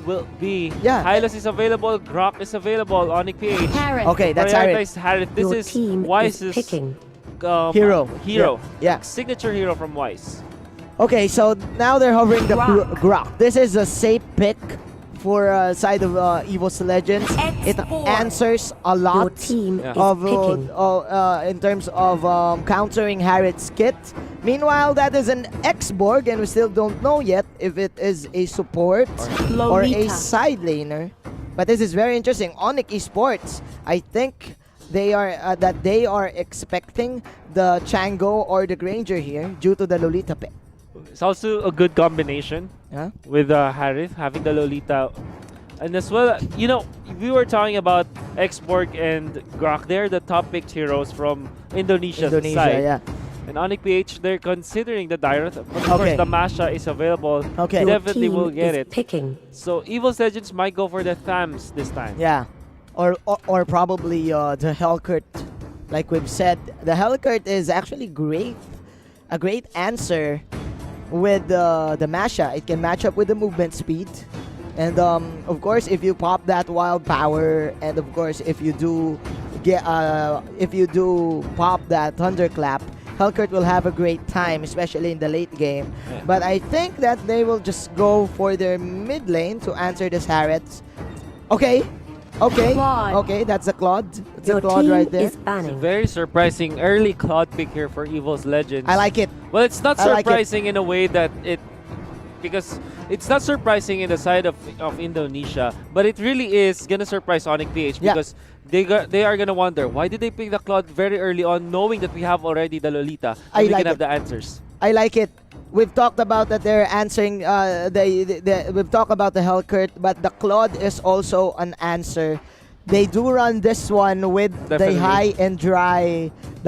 will be. Yeah. Hylas is available, Grok is available, ONIC PH. Harris. Okay, that's Harry. Prioritize Harris. This Your is team is Wise's picking. Hero. Hero. Yeah. Signature hero from Wise. Okay, so now they're hovering the Grok. Grok. This is a safe pick for side of EVOS Legends. It X4. answers a Your lot team is of picking. in terms of countering Harriet's kit. Meanwhile, that is an X-Borg, and we still don't know yet if it is a support or a Lolita. side laner. But this is very interesting. ONIC Esports, I think they are expecting the Chango or the Granger here due to the Lolita pick. It's also a good combination Huh? with Harith having the Lolita. And as well, you know, we were talking about Xborg and Grok. They're the top picked heroes from Indonesia's side. Yeah. And ONIC PH, they're considering the Dyrith. But of Okay. course, the Masha is available. Okay. Your Definitely team will get is it. Picking. So EVOS Legends might go for the Thams this time. Yeah, or probably the Hellcurt. Like we've said, the Hellcurt is actually great, a great answer with the Masha. It can match up with the movement speed, and of course if you pop that wild power, and of course if you do pop that thunderclap, Hellcurt will have a great time, especially in the late game. Yeah. But I think that they will just go for their mid lane to answer this Harriet. Okay. Claude. Okay, that's a Claude. That's Your a Claude team right there. is It's a banning. very surprising early Claude pick here for EVOS Legends. I like it. Well, it's not I like it. surprising in a way that because it's not surprising in the side of Indonesia, but it really is gonna surprise ONIC PH Yeah. because they are gonna wonder why did they pick the Claude very early on, knowing that we have already the Lolita. I And we like can have it. the answers. I like it. We've talked about that they're answering. We've talked about the Hellcurt, but the Claude is also an answer. They do run this one with Definitely. the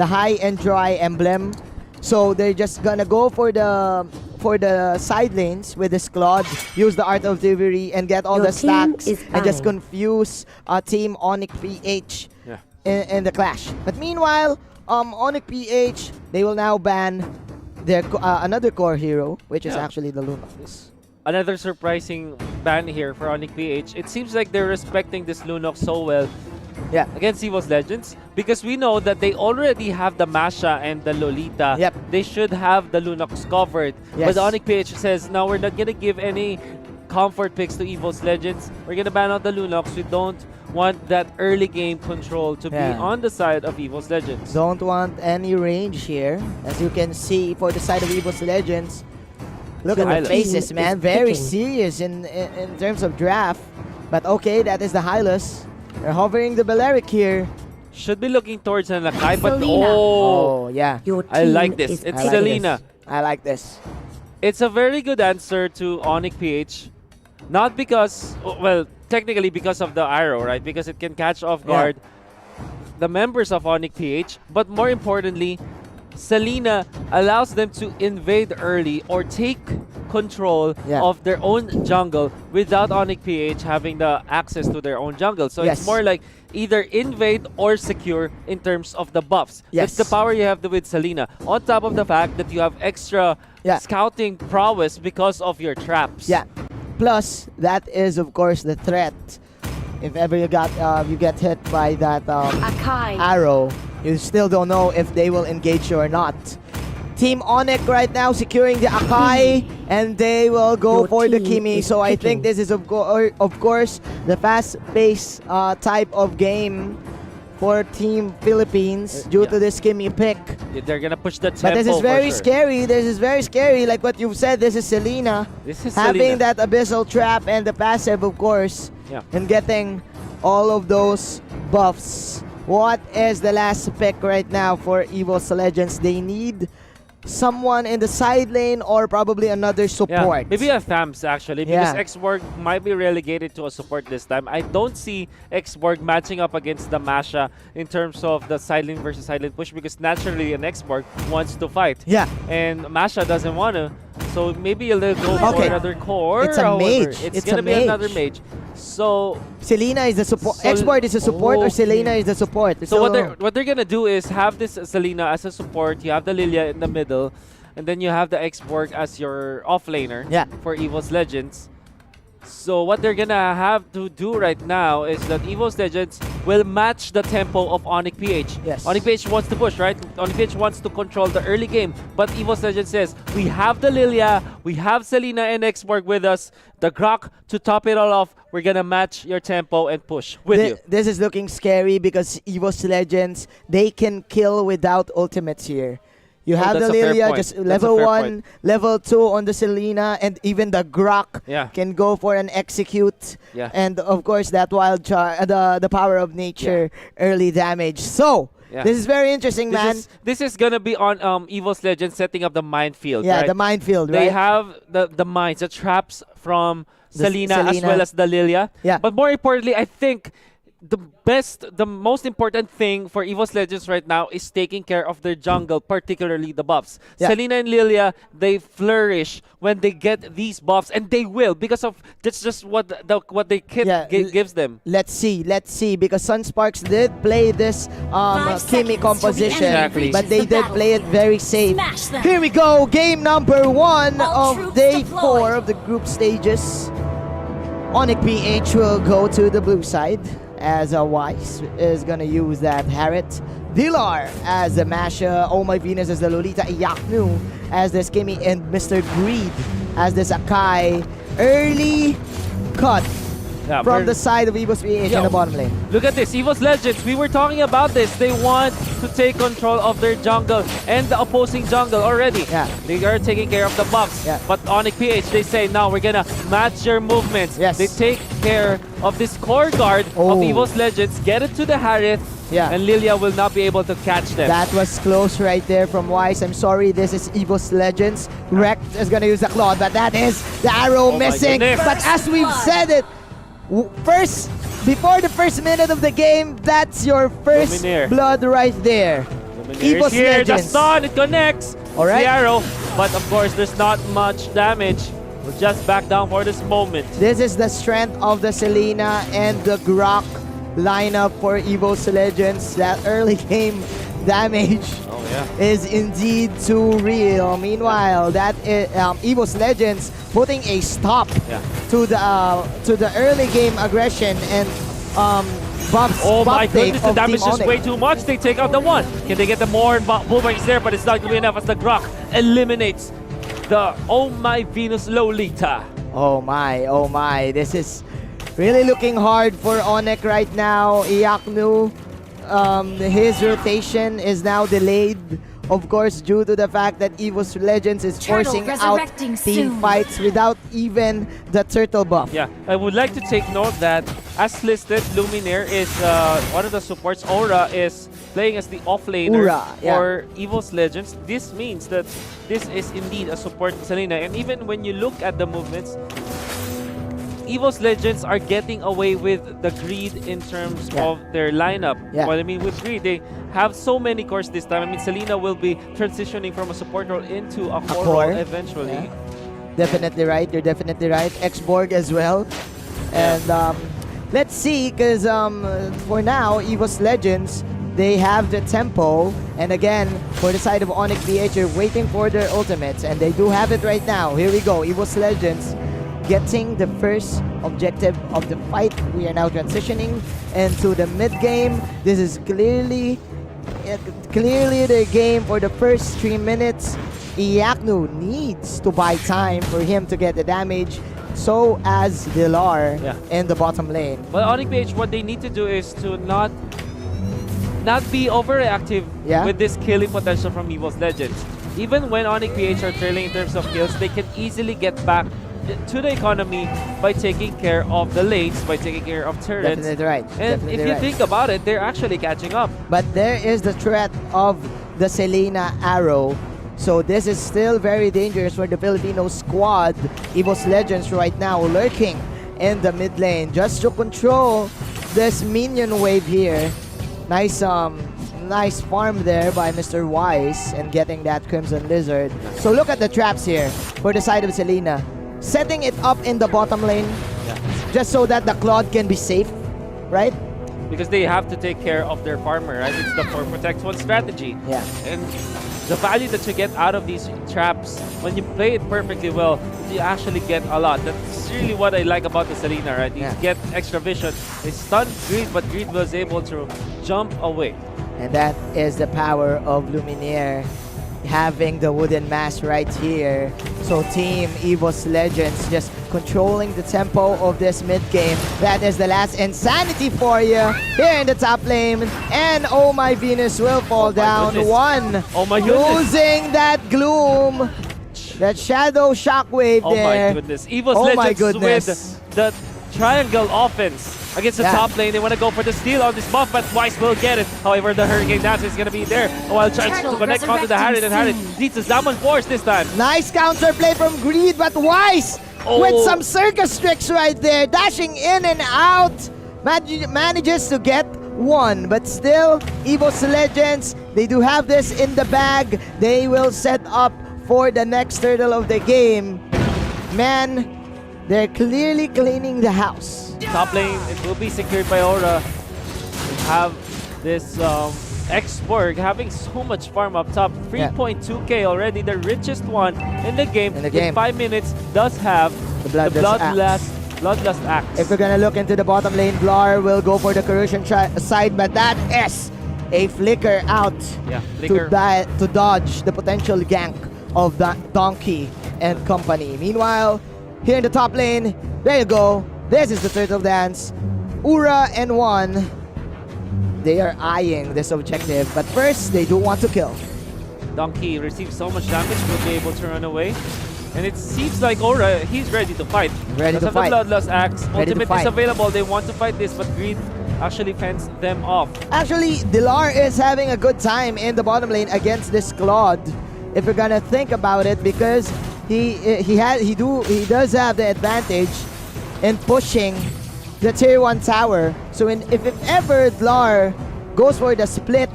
high and dry emblem. So they're just gonna go for the side lanes with this Claude, use the Art of Thievery and get all Your the team stacks is and just banning. confuse Team ONIC PH Yeah. in the clash. But meanwhile, ONIC PH, they will now ban their another core hero, which is Yeah. actually the Lunox. Another surprising ban here for ONIC PH. It seems like they're respecting this Lunox so well Yeah. against EVOS Legends because we know that they already have the Masha and the Lolita. Yep. They should have the Lunox covered. Yes. But ONIC PH says, no, we're not going to give any comfort picks to EVOS Legends. We're going to ban out the Lunox. We don't want that early game control to Yeah. be on the side of EVOS Legends. Don't want any range here. As you can see for the side of EVOS Legends. Look Your at the team faces, is man. Very picking. serious in terms of draft. But okay, that is the Hylas. They're hovering the Balearic here. Should be looking towards an Nakai, but Selena. oh, Oh, yeah. Your team I like this. is It's I like picking. Selena. this. I like this. It's a very good answer to ONIC PH. Not because, well, technically because of the arrow, right? Because it can catch off guard the members of ONIC PH. But more importantly, Selena allows them to invade early or take control Yeah. of their own jungle without ONIC PH having the access to their own jungle. So Yes. it's more like either invade or secure in terms of the buffs. Yes. That's the power you have with Selena. On top of the fact that you have extra Yeah. scouting prowess because of your traps. Yeah. Plus, that is of course the threat. If ever you get hit by that Akai. arrow, you still don't know if they will engage you or not. Team ONIC right now securing the Akai, and they will go Your for the team Kimi. is So I picking. think this is of course the fast-paced type of game for Team Philippines due Yeah. to this Kimi pick. They're gonna push the tempo. But this is for very sure. scary. This is very scary. Like what you've said, this is Selena. This is Having Selena. that abyssal trap and the passive, of course, Yeah. and getting all of those buffs. What is the last pick right now for EVOS Legends? They need someone in the side lane or probably another support. Yeah, maybe a Thams actually, because Yeah. Xborg might be relegated to a support this time. I don't see Xborg matching up against the Masha in terms of the silent versus silent push because naturally an Xborg wants to fight. Yeah. And Masha doesn't want to. So maybe they'll go for Okay. another core. It's a however. mage. It's It's gonna a be another mage. mage. So Selena is the support. So- Export is the support or Okay. Selena is the support. So what they're gonna do is have this Selena as a support. You have the Lilia in the middle, and then you have the Xborg as your offlaner Yeah. for EVOS Legends. So what they're gonna have to do right now is that EVOS Legends will match the tempo of ONIC PH. Yes. ONIC PH wants to push, right? ONIC PH wants to control the early game, but EVOS Legends says, we have the Lilia, we have Selena and Xborg with us, the Grok to top it all off. We're gonna match your tempo and push with you. This is looking scary because EVOS Legends, they can kill without ultimates here. You have the that's a fair Lilia, point. just That's a level fair 1, point. level 2 on the Selena, and even the Grok Yeah. can go for an execute. Yeah. And of course, that wild the power of nature, early damage. So, Yeah. this is very interesting, man. This is gonna be on EVOS Legends setting up the minefield, Yeah, right? the minefield, They right? have the mines, the traps from The Selena as Selena. well as the Lilia. Yeah. But more importantly, I think the most important thing for EVOS Legends right now is taking care of their jungle, particularly the buffs. Yeah. Selena and Lilia, they flourish when they get these buffs, and they will because of that's just what the kit Yeah, gives them. Let's see, because Sunsparks did play this Kimi composition, Exactly. but they did play it very safe. Smash them. Here we go, game number 1 All of troops day deployed. 4 of the group stages. ONIC PH will go to the blue side as Wise is gonna use that Harriet. Dilar as the Masha, Oh My Venus as the Lolita, Yaknu as the Skimmy, and Mr. Greed as the Sakai. Early cut Yeah, from we're- the side of EVOS PH in Yo. the bottom lane. Look at this, EVOS Legends. We were talking about this. They want to take control of their jungle and the opposing jungle already. Yeah. They are taking care of the buffs. Yeah. But ONIC PH, they say, now we're gonna match your movements. Yes. They take care of this core guard Oh. of EVOS Legends, get it to the Harith, Yeah. and Lilia will not be able to catch them. That was close right there from Wise. I'm sorry, this is EVOS Legends. Rekt is gonna use the Claude, but that is the arrow Oh my missing. goodness. But as we've said it, before the first minute of the game, that's your first Luminaire. blood right there. Luminaire EVOS is here, the Legends. stun, it connects. All right. The arrow, but of course there's not much damage. We'll just back down for this moment. This is the strength of the Selena and the Grok lineup for EVOS Legends. That early game damage Oh yeah. is indeed too real. Meanwhile, that is, EVOS Legends putting a stop Yeah. to the early game aggression and buffs. Oh my buff take goodness, the of damage Team is ONIC. way too much. They take out the one. Can they get the more? Boomerang is there, but it's not going to be enough as the Grok eliminates the Oh My Venus Lolita. Oh my, this is really looking hard for ONIC right now. Iaknu, his rotation is now delayed. Of course, due to the fact that EVOS Legends is Turtle forcing out resurrecting team soon. fights without even the turtle buff. Yeah, I would like to take note that as listed, Luminaire is one of the supports. Aura is playing as the offlaner Ura, yeah. for EVOS Legends. This means that this is indeed a support Selena. And even when you look at the movements, EVOS Legends are getting away with the greed in terms Yeah. of their lineup. Yeah. Well, I mean, with greed, they have so many cores this time. I mean, Selena will be transitioning from a support role into a core core. role eventually. Yeah. Definitely right. You're definitely right. Xborg as well. And let's see, because for now, EVOS Legends, they have the tempo. And again, for the side of ONIC PH, you're waiting for their ultimates. And they do have it right now. Here we go. EVOS Legends getting the first objective of the fight. We are now transitioning into the mid game. This is clearly the game for the first 3 minutes. Iaknu needs to buy time for him to get the damage, so as Dilar Yeah. in the bottom lane. But ONIC PH, what they need to do is to not be overreactive Yeah. with this killing potential from EVOS Legends. Even when ONIC PH are trailing in terms of kills, they can easily get back to the economy by taking care of the lanes, by taking care of turrets. Definitely right. And Definitely if you right. think about it, they're actually catching up. But there is the threat of the Selena arrow. So this is still very dangerous for the Filipino squad. EVOS Legends right now lurking in the mid lane just to control this minion wave here. Nice nice farm there by Mr. Wise and getting that Crimson Lizard. So look at the traps here for the side of Selena. Setting it up in the bottom lane just so that the Claude can be safe, right? Because they have to take care of their farmer, right? It's the 4 protect 1 strategy. Yeah. And the value that you get out of these traps, when you play it perfectly well, you actually get a lot. That's really what I like about the Selena, right? You get extra vision. They stunned Greed, but Greed was able to jump away. And that is the power of Luminaire having the wooden mask right here. So Team EVOS Legends just controlling the tempo of this mid game. That is the last insanity for you here in the top lane. And Oh My Venus will fall down. Goodness. One. Oh my goodness. Losing that gloom. That shadow shockwave there. Oh my goodness. EVOS Oh my Legends goodness. with the triangle offense against the top lane. They want to go for the steal on this buff, but Weiss will get it. However, the Hurricane Dance is going to be there. A wild chance to connect onto the Harry, and Harry needs a Zaman Force this time. Nice counterplay from Greed, but Weiss with some circus tricks right there, dashing in and out, manages to get one. But still, EVOS Legends, they do have this in the bag. They will set up for the next turtle of the game. Man, they're clearly cleaning the house. Top lane, it will be secured by Aura. We have this X-Borg having so much farm up top. 3.2k already, the richest one in the game. In 5 minutes, does have the Bloodlust Axe. If we're gonna look into the bottom lane, Blar will go for the corrosion side, but that is a flicker out to dodge the potential gank of that Donkey and company. Meanwhile, here in the top lane, there you go. This is the turtle dance. Ura and One, they are eyeing this objective, but first they do want to kill. Donkey receives so much damage, will be able to run away. And it seems like Aura, he's ready to fight. Ready to fight. The Bloodlust Axe, Ready to ultimate fight. is available. They want to fight this, but Greed actually fends them off. Actually, Dilar is having a good time in the bottom lane against this Claude, if we're gonna think about it, because he does have the advantage in pushing the tier 1 tower. So if ever Dlar goes for the split,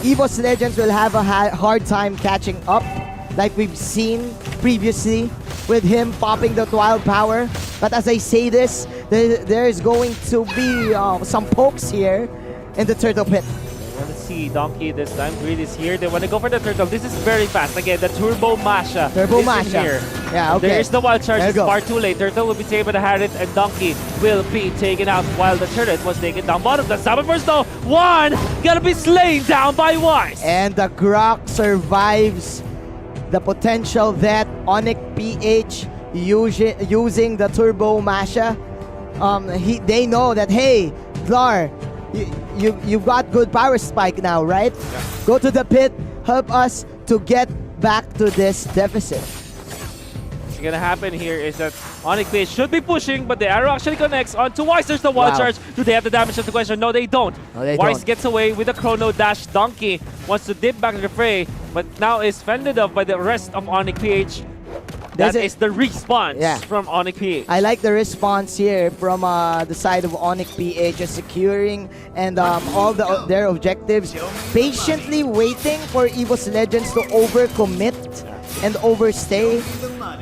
EVOS Legends will have a hard time catching up, like we've seen previously with him popping the wild power. But as I say this, there is going to be some pokes here in the turtle pit. Want to see Donkey this time. Greed is here. They want to go for the turtle. This is very fast. Again, the Turbo Masha. Turbo is Masha. Here. Yeah, okay. There's the wild charge. There you It's go. far too late. Turtle will be taken by the Harriet, and Donkey will be taken out while the turret was taken down. Bottom. The Saban first though. One gonna be slain down by Weiss. And the Grok survives the potential that ONIC PH using the Turbo Masha. They know that, hey, Dlar, you've got good power spike now, right? Yeah. Go to the pit, help us to get back to this deficit. What's gonna happen here is that ONIC PH should be pushing, but the arrow actually connects onto Weiss. There's the wild charge. Do they have the damage of the question? No, they don't. No, they Weiss don't. gets away with a chrono dash. Donkey wants to dip back to the fray, but now is fended off by the rest of ONIC PH. That is the response from ONIC PH. I like the response here from the side of ONIC PH, just securing and all their objectives, patiently waiting for EVOS Legends to overcommit and overstay,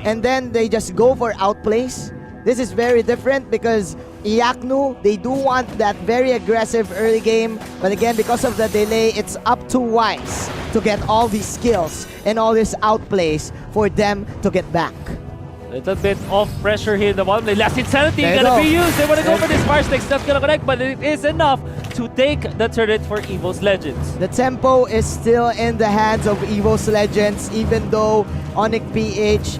and then they just go for outplays. This is very different because Iaknu, they do want that very aggressive early game, but again, because of the delay, it's up to Weiss to get all these skills and all these outplays for them to get back. Little bit of pressure here in the bottom lane. Last Insanity There you gonna go. be used. They want to go for this Fire Sticks. That's gonna connect, but it is enough to take the turret for EVOS Legends. The tempo is still in the hands of EVOS Legends, even though ONIC PH,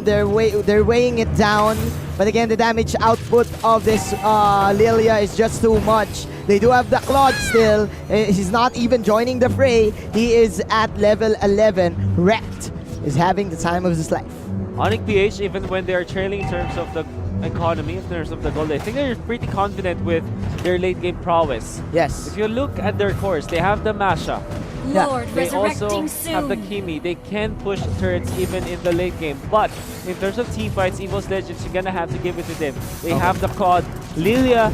they're weighing it down. But again, the damage output of this Lilia is just too much. They do have the Claude still. He's not even joining the fray. He is at level 11. Rekt is having the time of his life. ONIC PH, even when they are trailing in terms of the economy, in terms of the gold, I think they're pretty confident with their late game prowess. Yes. If you look at their cores, they have the Masha. Lord, They also resurrecting have the soon. Kimi. They can push turrets even in the late game. But in terms of team fights, EVOS Legends, you're gonna have to give it to them. They have the Claude. Lilia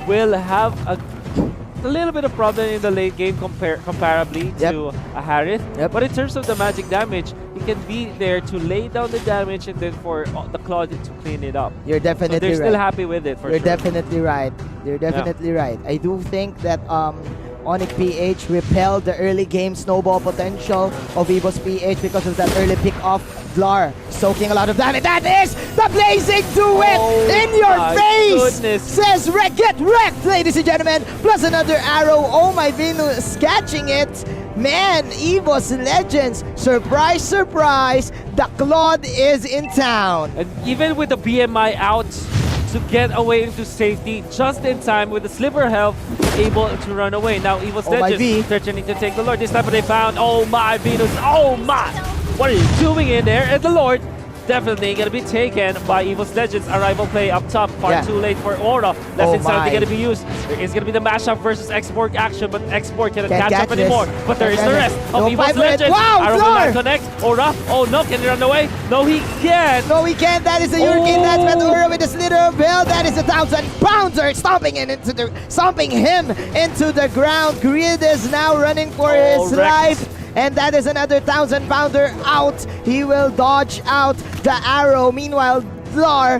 will have a little bit of problem in the late game comparably to a Harith. But in terms of the magic damage, he can be there to lay down the damage and then for the Claude to clean it up. You're definitely So they're right. still happy with it for You're sure. definitely right. You're definitely right. I do think that ONIC PH repelled the early game snowball potential of EVOS PH because of that early pick off. Vlar soaking a lot of damage. That is the blazing duet in your face! Goodness. Says Rekt, get wrecked, ladies and gentlemen. Plus another arrow. Oh my Venus, catching it. Man, EVOS Legends, surprise, surprise, the Claude is in town. And even with the BMI out to get away into safety just in time with the sliver health, able to run away. Now EVOS Oh my V. Legends threatening to take the Lord. This time they found, oh my Venus, oh my! What are you doing in there? And the Lord definitely gonna be taken by EVOS Legends. Arrival play up top, far too late for Aura. Less insanity gonna be used. There is gonna be the mashup versus Export action, but Export cannot catch up anymore. But there is the rest of EVOS Legends. Wow, Arrow will Vlar! not connect. Aura, oh no, can he run away? No, he can't. No, he can't. That is a Hurricane Dance with Aura with a slither of hell. That is a 1,000 pounder stomping him into the ground. Grid is now running for his Rekt. life. And that is another 1,000 pounder out. He will dodge out the arrow. Meanwhile, Vlar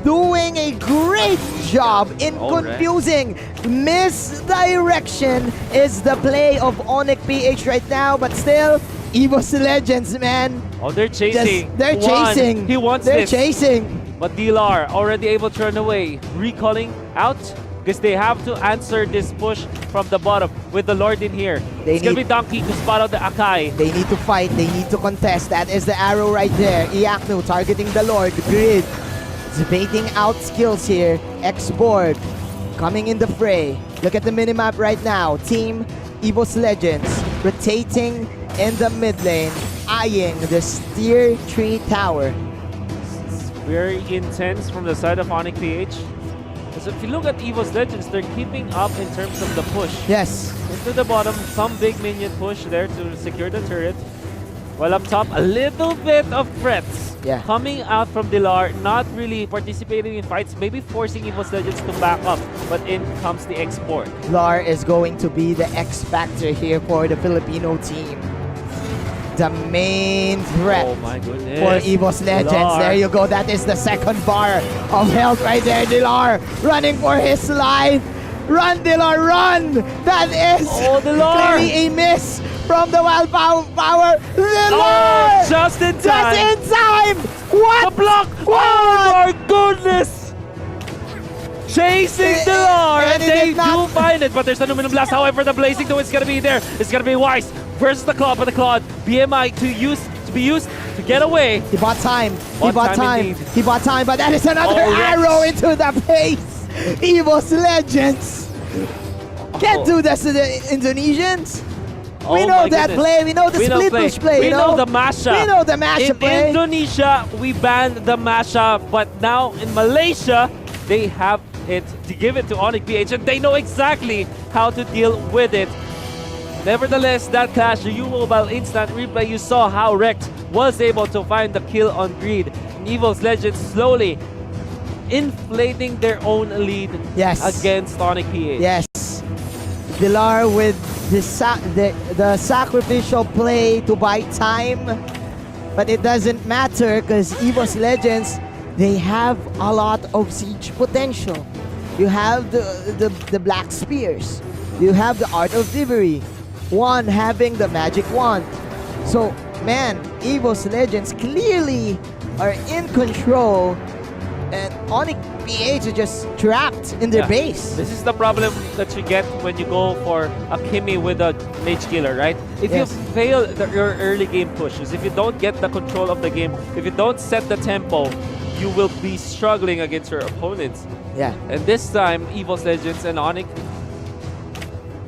doing a great job in confusing. Misdirection is the play of ONIC PH right now, but still, EVOS Legends, man. Oh, they're chasing. They're chasing. He wants They're this. chasing. But Dilar already able to run away. Recalling out because they have to answer this push from the bottom with the Lord in here. It's gonna be Donkey to spot out the Akai. They need to fight. They need to contest. That is the arrow right there. Iaknu targeting the Lord. Grid debating out skills here. X-Board coming in the fray. Look at the minimap right now. Team EVOS Legends rotating in the mid lane, eyeing the Steer Tree Tower. It's very intense from the side of ONIC PH. So if you look at EVOS Legends, they're keeping up in terms of the push. Yes. Into the bottom, some big minion push there to secure the turret. While up top, a little bit of threats coming out from Dilar, not really participating in fights, maybe forcing EVOS Legends to back up. But in comes the Export. Vlar is going to be the X factor here for the Filipino team. The main threat Oh my goodness. for EVOS Legends. Dilar. There you go. That is the second bar of health right there. Dilar running for his life. Run, Dilar, run! That is Dilar. clearly a miss from the wild power. Dilar! Oh, just in time. Just in time! What? The block! What? Oh my goodness! Chasing Dilar, and they do find it, but there's an Aluminum Blast. However, the Blazing Duo is gonna be there. It's gonna be Wise versus the Claude, but the Claude, BMI to be used to get away. He bought time. He Bought bought time time. indeed. He bought time, but that is another arrow into the face. EVOS Legends can't do this to the Indonesians. We know my that goodness. play. We know the split push play. We you know the mashup. We know the mashup In play. Indonesia, we banned the mashup, but now in Malaysia, they have it to give it to ONIC PH, and they know exactly how to deal with it. Nevertheless, that clash, the U-Mobile instant replay, you saw how Rekt was able to find the kill on Greed. And EVOS Legends slowly inflating their own lead against ONIC PH. Yes. Dilar with the sacrificial play to buy time, but it doesn't matter because EVOS Legends, they have a lot of siege potential. You have the Black Spears. You have the Art of Thievery. One having the Magic Wand. So, man, EVOS Legends clearly are in control, and ONIC PH is just trapped in their base. This is the problem that you get when you go for a Kimi with a Mage Killer, right? If you fail your early game pushes, if you don't get the control of the game, if you don't set the tempo, you will be struggling against your opponents. Yeah. And this time, EVOS Legends and ONIC,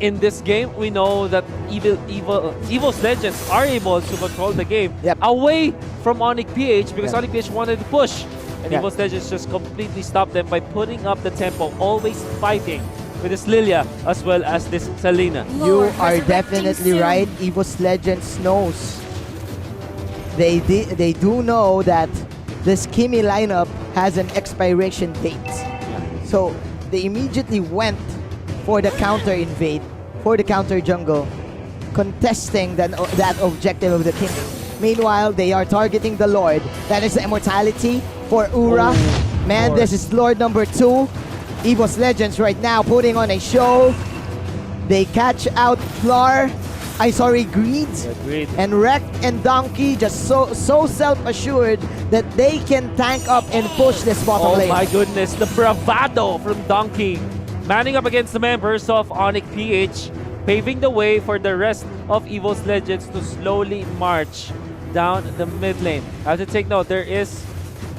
in this game, we know that EVOS Legends are able to control the game away from ONIC PH because ONIC PH wanted to push. And EVOS Legends just completely stopped them by putting up the tempo, always fighting with this Lilia as well as this Selena. You are definitely right. EVOS Legends knows. They do know that this Kimi lineup has an expiration date. So they immediately went for the counter invade, for the counter jungle, contesting that objective of the Kimi. Meanwhile, they are targeting the Lord. That is the immortality for Ura. Man, this is Lord number 2. EVOS Legends right now putting on a show. They catch out Greed. Agreed. And Rekt and Donkey just so self-assured that they can tank up and push this bottom Oh lane. my goodness, the bravado from Donkey. Manning up against the members of ONIC PH, paving the way for the rest of EVOS Legends to slowly march down the mid lane. I have to take note, there is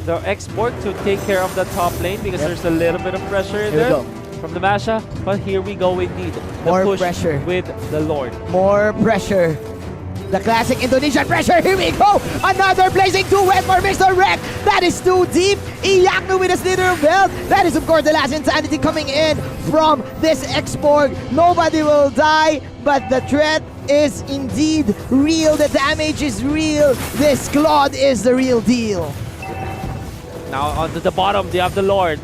the export to take care of the top lane because there's a little bit of pressure in Here we there go. from the Masha. But here we go indeed. The More push pressure. with the Lord. More pressure. The classic Indonesian pressure. Here we go. Another blazing duet for Mr. Rekt. That is too deep. Iyaknu with a slither of belt. That is, of course, the last insanity coming in from this export. Nobody will die, but the threat is indeed real. The damage is real. This Claude is the real deal. Now onto the bottom, they have the Lord.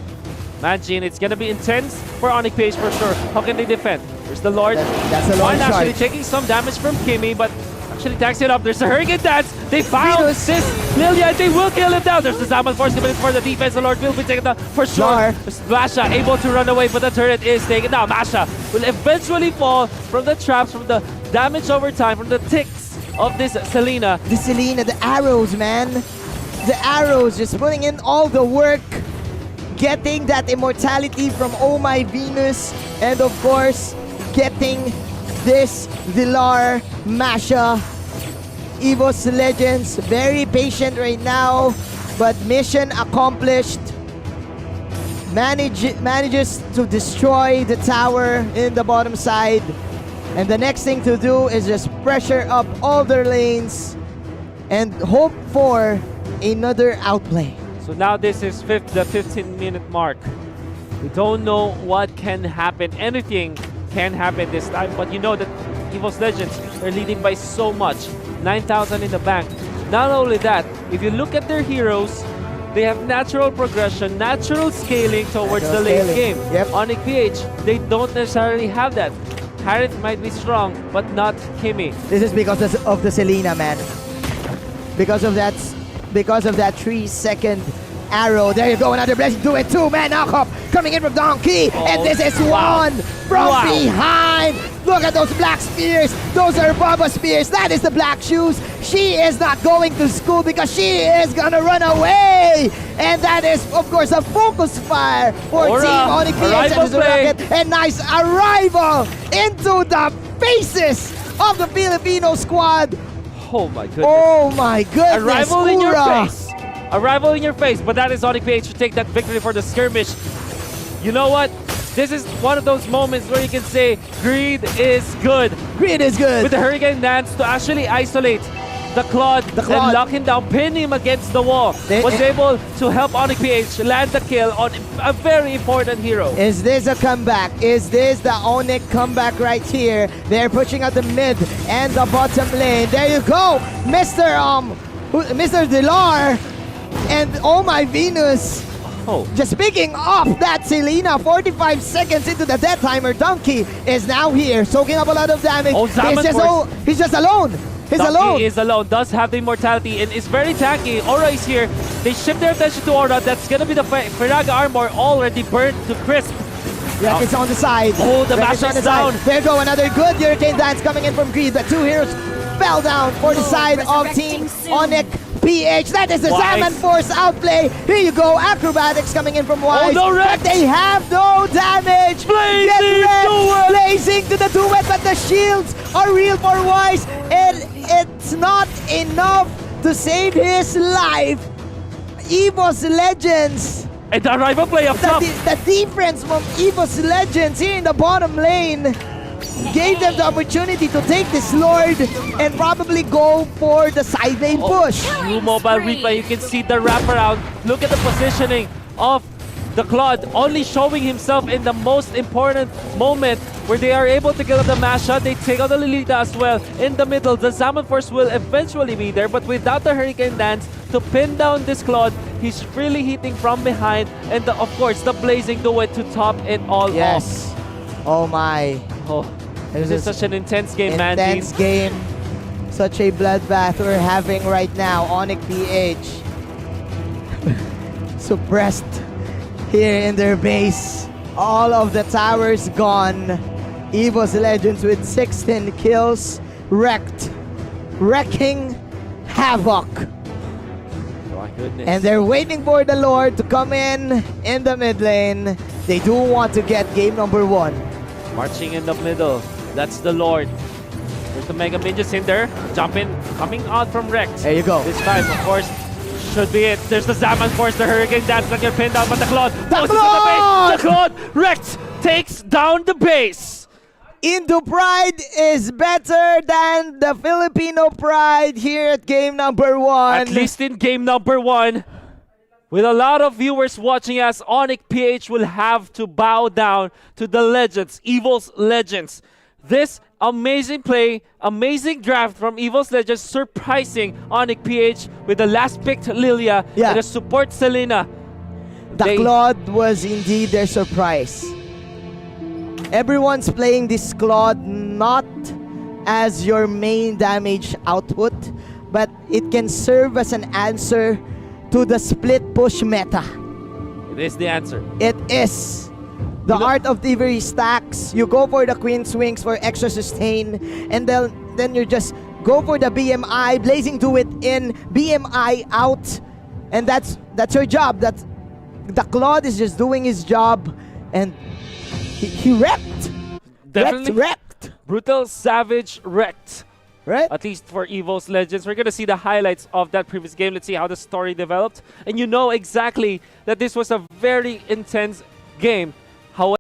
Imagine, it's gonna be intense for ONIC PH for sure. How can they defend? There's the Lord. That's a long One actually charge. taking some damage from Kimmy, but actually tags it up. There's a Hurricane Dance. They found Venus. this Lilia, and they will kill him down. There's the Zaman Force coming in for the defense. The Lord will be taken down for sure. Lar. Masha able to run away, but the turret is taken down. Masha will eventually fall from the traps, from the damage over time, from the ticks of this Selena. The Selena, the arrows, man. The arrows, just putting in all the work. Getting that immortality from Oh My Venus. And of course, getting this Villar Masha. EVOS Legends, very patient right now, but mission accomplished. Manages to destroy the tower in the bottom side. And the next thing to do is just pressure up all their lanes and hope for another outplay. So now this is the 15-minute mark. We don't know what can happen. Anything can happen this time, but you know that EVOS Legends are leading by so much. 9,000 in the bank. Not only that, if you look at their heroes, they have natural progression, natural scaling towards the late game. Yep. ONIC PH, they don't necessarily have that. Harith might be strong, but not Kimmy. This is because of the Selena, man. Because of that 3-second arrow. There you go, another blessing. Do it too, man. Knockup coming in from Donkey. And this is one from behind. Look at those black spears. Those are Baba spears. That is the black shoes. She is not going to school because she is gonna run away. And that is, of course, a focus fire for Aura, Team ONIC PH arrival play. and nice arrival into the faces of the Filipino squad. Oh my goodness. Oh my goodness. Arrival in your Ura. face. Arrival in your face, but that is ONIC PH to take that victory for the skirmish. You know what? This is one of those moments where you can say Greed is good. Greed is good. With the Hurricane Dance to actually isolate the Claude and lock him down, pin him against the wall. Was able to help ONIC PH land the kill on a very important hero. Is this a comeback? Is this the ONIC comeback right here? They're pushing out the mid and the bottom lane. There you go, Mr. Dilar and Oh My Venus. Oh. Just picking off that Selena, 45 seconds into the death timer. Donkey is now here, soaking up a lot of damage. Oh, He's just alone. He's Donkey alone. is alone, does have the immortality, and is very tanky. Aura is here. They shift their attention to Aura. That's gonna be the Firaga armor already burnt to crisp. Rekt is on the side. Oh, the Rekt is Masha on the is down. side. There you go, another good Hurricane Dance coming in from Greed. The two heroes fell down for the side of Team ONIC PH. That is the Zaman Force outplay. Here you go, acrobatics coming in from Wise. Oh, no, Rekt. But they have no damage. Blazing Get duet. Blazing to the duet, but the shields are real for Wise. And it's not enough to save his life. EVOS Legends. And the rival play up top. The defense from EVOS Legends here in the bottom lane gave them the opportunity to take this Lord and probably go for the side lane push. New mobile replay, you can see the wraparound. Look at the positioning of the Claude, only showing himself in the most important moment where they are able to kill the Masha. They take out the Lolita as well. In the middle, the Zaman Force will eventually be there, but without the Hurricane Dance to pin down this Claude, he's freely hitting from behind, and of course, the Blazing Duet to top it all Yes. Oh my. off. Oh, this is such an intense game, man. Intense game. Such a bloodbath we're having right now. ONIC PH. Suppressed here in their base. All of the towers gone. EVOS Legends with 16 kills. Rekt. Wrecking havoc. My goodness. And they're waiting for the Lord to come in the mid lane. They do want to get game number 1. Marching in the middle. That's the Lord. There's the Mega Midgets in there. Jumping, coming out from Rekt. There you go. This time, of course, should be it. There's the Zaman Force, the Hurricane Dance that get pinned down, but the Claude goes into the base. The Claude, Rekt takes down the base. Indo Pride is better than the Filipino Pride here at game number 1. At least in game number 1. With a lot of viewers watching us, ONIC PH will have to bow down to the Legends, EVOS Legends. This amazing play, amazing draft from EVOS Legends, surprising ONIC PH with the last picked Lilia and the support Selena. The Claude was indeed their surprise. Everyone's playing this Claude not as your main damage output, but it can serve as an answer to the split push meta. It is the answer. It is. The art of thievery stacks. You go for the queen swings for extra sustain, and then you just go for the BMI, blazing do it in, BMI out, and that's your job. That's the Claude is just doing his job, and he wrecked. Definitely Wrecked. brutal, savage, Rekt. Right? At least for EVOS Legends. We're going to see the highlights of that previous game. Let's see how the story developed. And you know exactly that this was a very intense game